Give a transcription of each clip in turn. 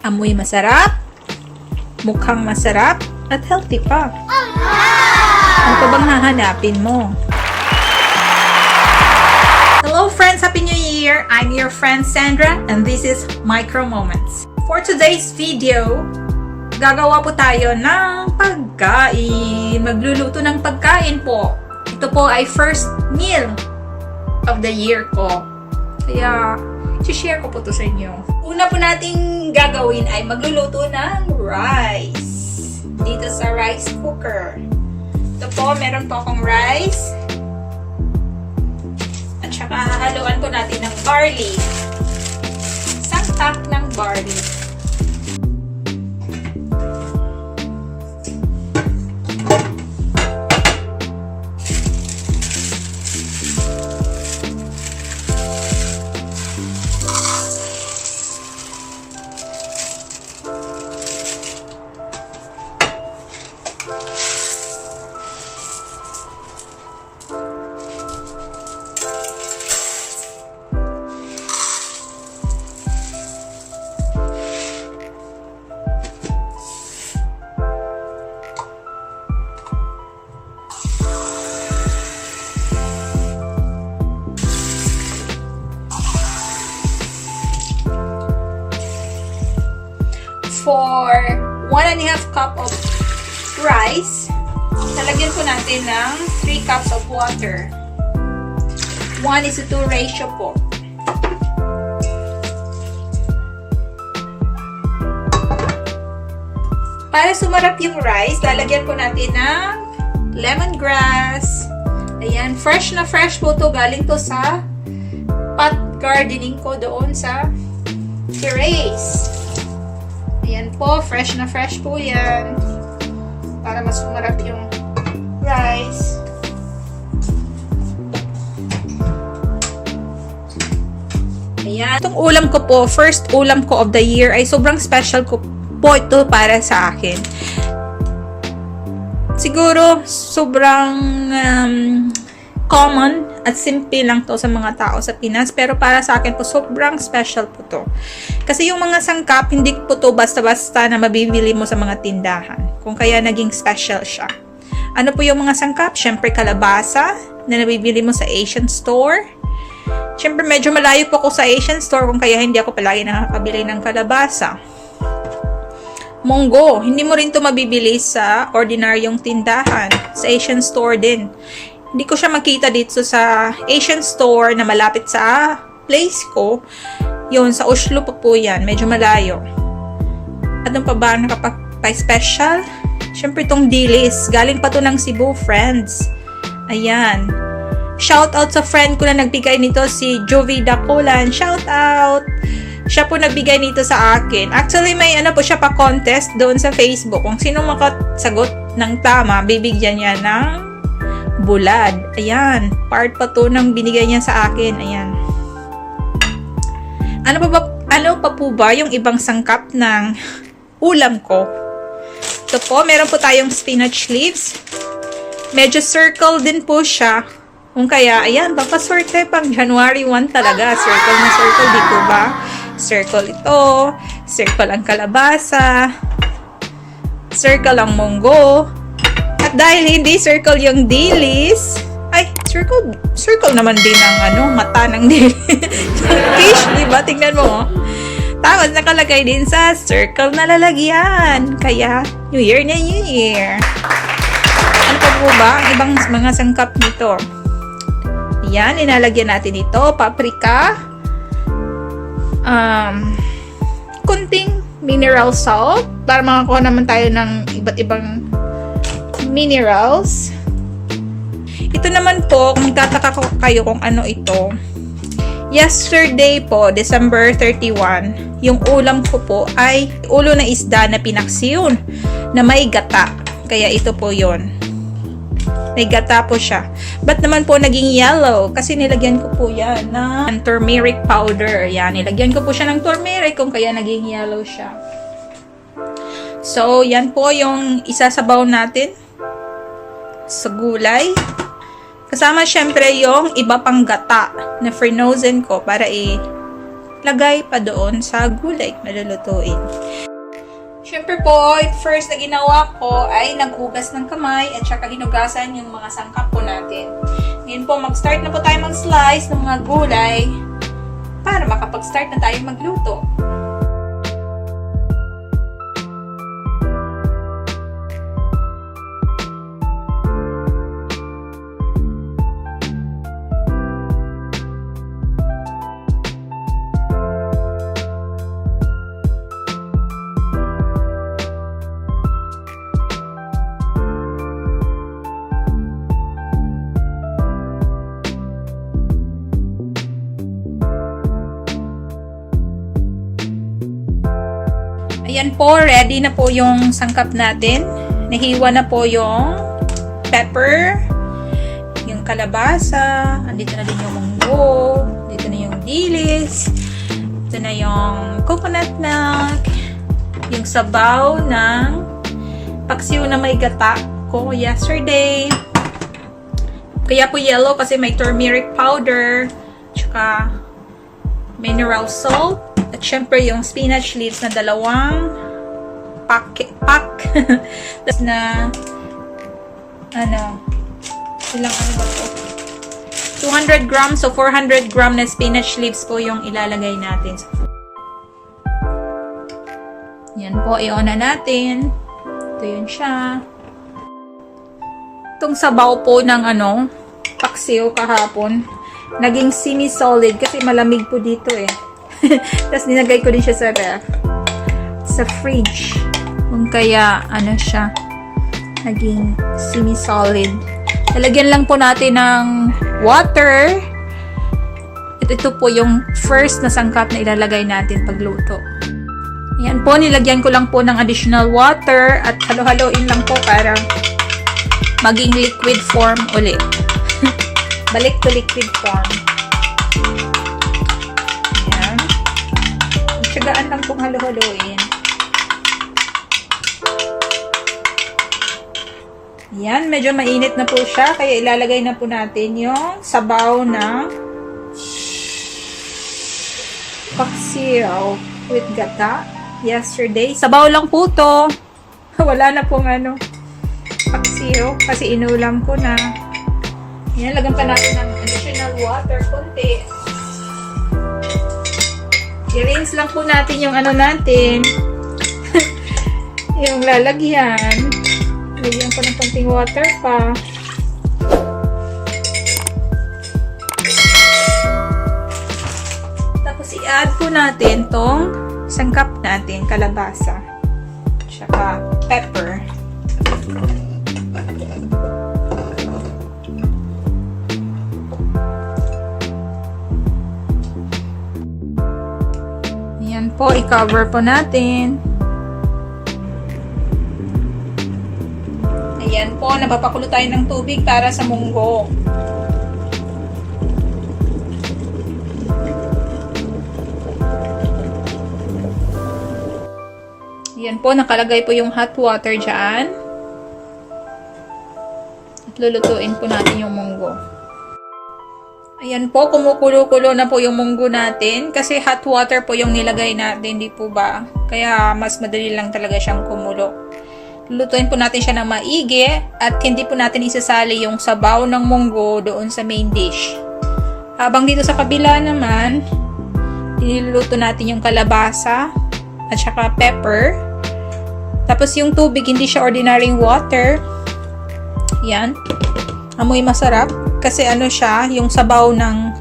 Amoy masarap, mukhang masarap, at healthy pa. Ano pa bang hahanapin mo? Hello friends! Happy New Year! I'm your friend Sandra and this is Micro Moments. For today's video, gagawa po tayo ng pagkain. Magluluto ng pagkain po. Ito po ay first meal of the year ko. Kaya, i-share ko po to sa inyo. Una po nating gagawin ay magluluto ng rice. Dito sa rice cooker. Ito po, meron po akong rice. At saka hahaluan po natin ng barley. Isang pack ng barley. For 1.5 cup of rice, lalagyan po natin ng 3 cups of water. 1:2 ratio po. Para sumarap yung rice, lalagyan po natin ng lemongrass. Ayan, fresh na fresh po to. Galing to sa pot gardening ko doon sa terrace. Ayan po, fresh na fresh po yan. Para mas sumarap yung rice. Ayan. Itong ulam ko po, first ulam ko of the year, ay sobrang special ko po ito para sa akin. Siguro, sobrang common at simple lang to sa mga tao sa Pinas, pero para sa akin po sobrang special po to. Kasi yung mga sangkap, hindi po to basta-basta na mabibili mo sa mga tindahan. Kung kaya naging special siya. Ano po yung mga sangkap? Syempre kalabasa na nabibili mo sa Asian store. Syempre medyo malayo po ako sa Asian store, kung kaya hindi ako palagi nakakabili ng kalabasa. Munggo, hindi mo rin to mabibili sa ordinaryong tindahan. Sa Asian store din. Hindi ko siya makita dito sa Asian store na malapit sa place ko. Yun, sa Oslo po yan. Medyo malayo. At ano pa ba nakapag-special? Siyempre itong dilis. Galing pa to ng Cebu, friends. Ayan. Shout out sa friend ko na nagbigay nito, si Jovi Dacolan. Shout out! Siya po nagbigay nito sa akin. Actually, may ano po siya pa contest doon sa Facebook. Kung sino makasagot ng tama, bibigyan niya ng bulad. Ayan. Part pa to ng binigay niya sa akin. Ayan. Ano pa po ba yung ibang sangkap ng ulam ko? Ito po, meron po tayong spinach leaves. Medyo circle din po siya. Kung kaya, ayan, papaswerte pang January 1 talaga. Circle na circle, di po ba? Circle ito. Circle ang kalabasa. Circle ang munggo. At dahil hindi circle yung dilis, ay, circle naman din ang mata ng dilis. Fish, diba? Tingnan mo. Tapos, nakalagay din sa circle na lalagyan. Kaya, New Year na New Year. Ano pa po ba ang ibang mga sangkap nito? Yan, inalagyan natin ito. Paprika. Kunting mineral salt. Para makakuha naman tayo ng iba't ibang minerals. Ito naman po, kung magtataka kayo kung ano ito. Yesterday po, December 31, yung ulam ko po ay ulo na isda na pinaksiyon na may gata. Kaya ito po yon. May gata po siya. Ba't naman po naging yellow? Kasi nilagyan ko po yan ng turmeric powder. Yan, nilagyan ko po siya ng turmeric kung kaya naging yellow siya. So, yan po yung isasabaw natin sa gulay. Kasama syempre yung iba pang gata na frozen ko para lagay pa doon sa gulay na lulutuin. Siyempre po, first na ginawa ko ay naghugas ng kamay at saka hinugasan yung mga sangkap po natin. Ngayon po, mag-start na po tayo mag-slice ng mga gulay para makapag-start na tayo magluto. Ayan po, ready na po yung sangkap natin. Nahiwa na po yung pepper, yung kalabasa, andito na din yung munggo, dito na yung dilis, dito na yung coconut milk, yung sabaw ng paksiw na may gata ko yesterday. Kaya po yellow kasi may turmeric powder, tsaka mineral salt, at syempre yung spinach leaves na dalawang pack. Tapos na, ilang ba po? 200 grams, so 400 gram na spinach leaves po yung ilalagay natin. Yan po, i-on na natin. Ito yun siya. Itong sabaw po ng paksiw kahapon, naging semi-solid kasi malamig po dito eh. Tapos nilagay ko din siya sa ref, sa fridge. Kung kaya, siya, naging semi-solid. Lalagyan lang po natin ng water. At ito po yung first na sangkap na ilalagay natin pagluto. Ayan po, nilagyan ko lang po ng additional water at halo-haloin lang po para maging liquid form ulit. Balik to liquid form. Tsagaan lang pong halo-haloin. Yan, medyo mainit na po siya. Kaya ilalagay na po natin yung sabaw na paksiw with gata yesterday. Sabaw lang po to. Wala na pong paksiw kasi inulam ko na. Yan, lagyan pa natin ng additional water konti. I-rinse lang po natin yung natin. Yung lalagyan. Lagyan ko ng konting water pa. Tapos i-add po natin tong sangkap natin, kalabasa. Tsaka pepper. Ayan po, i-cover po natin. Ayan po, napapakulo tayo ng tubig para sa munggo. Ayan po, nakalagay po yung hot water dyan. At lulutuin po natin yung munggo. Ayan po, kumukulo-kulo na po yung munggo natin kasi hot water po yung nilagay natin, di po ba? Kaya mas madali lang talaga siyang kumulo. Lulutuin po natin siya ng maigi at hindi po natin isasali yung sabaw ng munggo doon sa main dish. Habang dito sa kabila naman, niluluto natin yung kalabasa at saka pepper. Tapos yung tubig, hindi siya ordinary water. Yan. Amoy masarap. Kasi siya, yung sabaw ng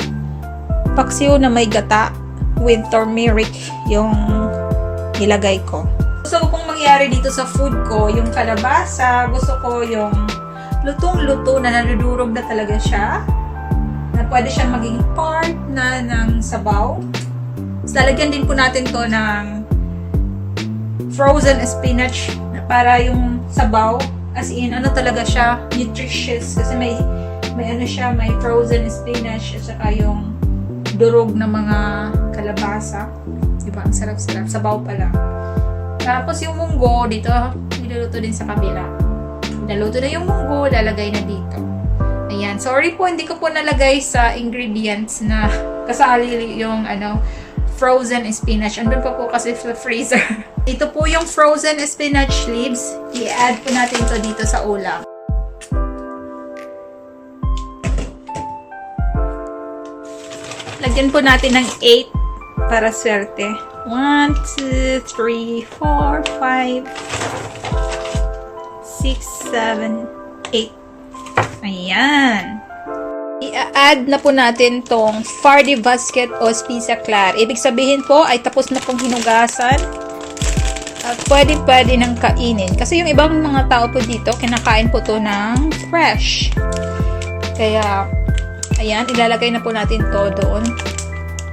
paksiw na may gata with turmeric yung nilagay ko. Gusto ko pong mangyari dito sa food ko, yung kalabasa, gusto ko yung lutong-luto na nadudurog na talaga siya. Na pwede siyang maging part na ng sabaw. So, lalagyan din po natin to ng frozen spinach para yung sabaw, as in, talaga siya, nutritious. Kasi may may frozen spinach at saka yung durog na mga kalabasa. Diba? Ang sarap-sarap. Sabaw pa lang. Tapos yung munggo, dito, niluluto din sa kabila. Naluto na yung munggo, lalagay na dito. Ayan. Sorry po, hindi ko po nalagay sa ingredients na kasali yung frozen spinach. Andun pa po kasi sa freezer. Ito po yung frozen spinach leaves. I-add po natin to dito sa ulam. Lagyan po natin ng 8 para swerte. 1, 2, 3, 4, 5, 6, 7, 8. Ayan. I-add na po natin tong Fardy Basket o Spisa Clar. Ibig sabihin po ay tapos na pong hinugasan. At pwede nang kainin. Kasi yung ibang mga tao po dito, kinakain po to ng fresh. Kaya, ayan, ilalagay na po natin to doon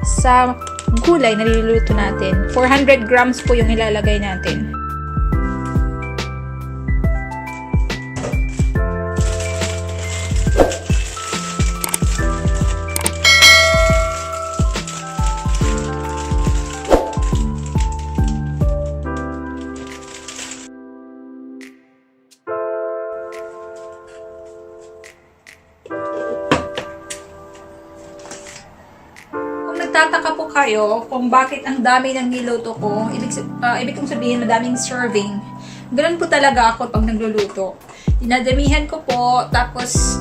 sa gulay na niluluto natin. 400 grams po yung ilalagay natin. Nagtataka po kayo kung bakit ang dami ng niluto ko, ibig kong sabihin madaming serving. Ganun po talaga ako pag nagluluto. Dinadamihan ko po, tapos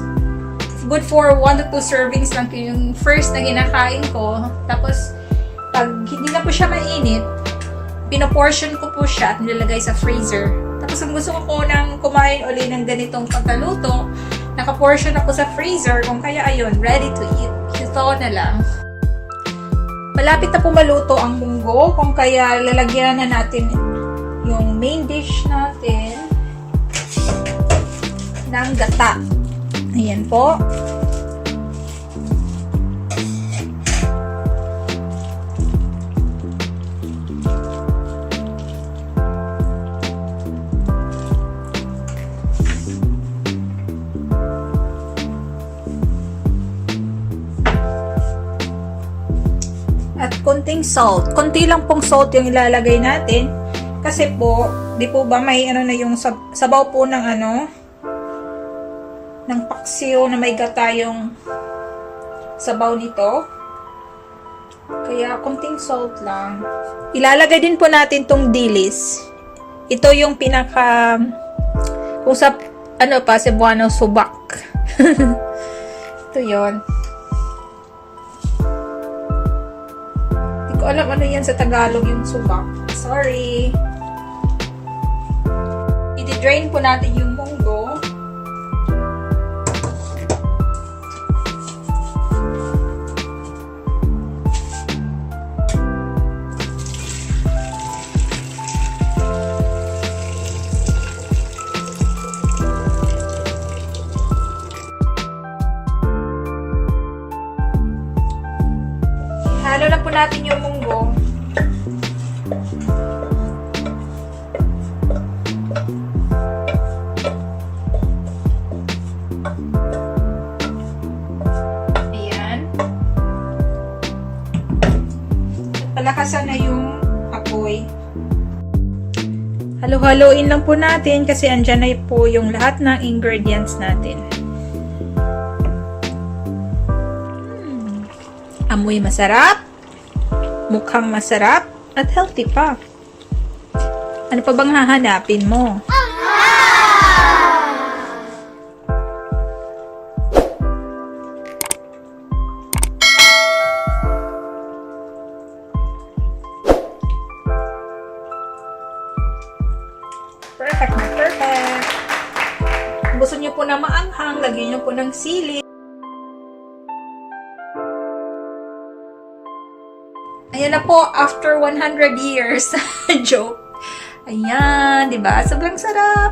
good for 1 to 2 servings lang yung first na kinakain ko. Tapos pag hindi na po siya mainit, pinoportion ko po siya at nilalagay sa freezer. Tapos kung gusto ko nang kumain uli ng ganitong pagkaluto, nakaportion ako sa freezer, kung kaya ayun, ready to eat. Ito na lang. Malapit na po maluto ang munggo, kung kaya lalagyan na natin yung main dish natin ng gata. Ayan po. At konting salt. Konti lang pong salt yung ilalagay natin. Kasi po, di po ba may ano na yung sabaw po ng ng paksiw na may gata yung sabaw nito. Kaya konting salt lang. Ilalagay din po natin tong dilis. Ito yung pinaka kung sa Cebuano subak. Ito yon. Alam ano yan sa Tagalog yung subak. Sorry. I-drain po natin yung munggo. Halo na po natin yung munggo. Ayan. Palakasan na yung apoy. Halo-haloin lang po natin kasi andyan na po yung lahat ng ingredients natin. Amoy masarap, mukhang masarap, at healthy pa. Ano pa bang hahanapin mo? Perfect na perfect. Kung gusto nyo po na maanghang, lagyan nyo po ng sili. Ayan na po, after 100 years. Joke. Ayan, diba? Sobrang sarap.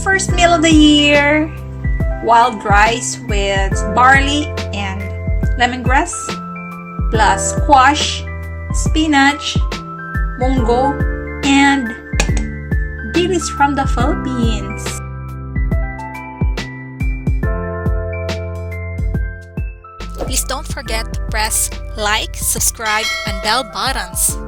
First meal of the year. Wild rice with barley and lemongrass. Plus squash, spinach, munggo, and dilis from the Philippines. Please don't forget to press like, subscribe, and bell buttons.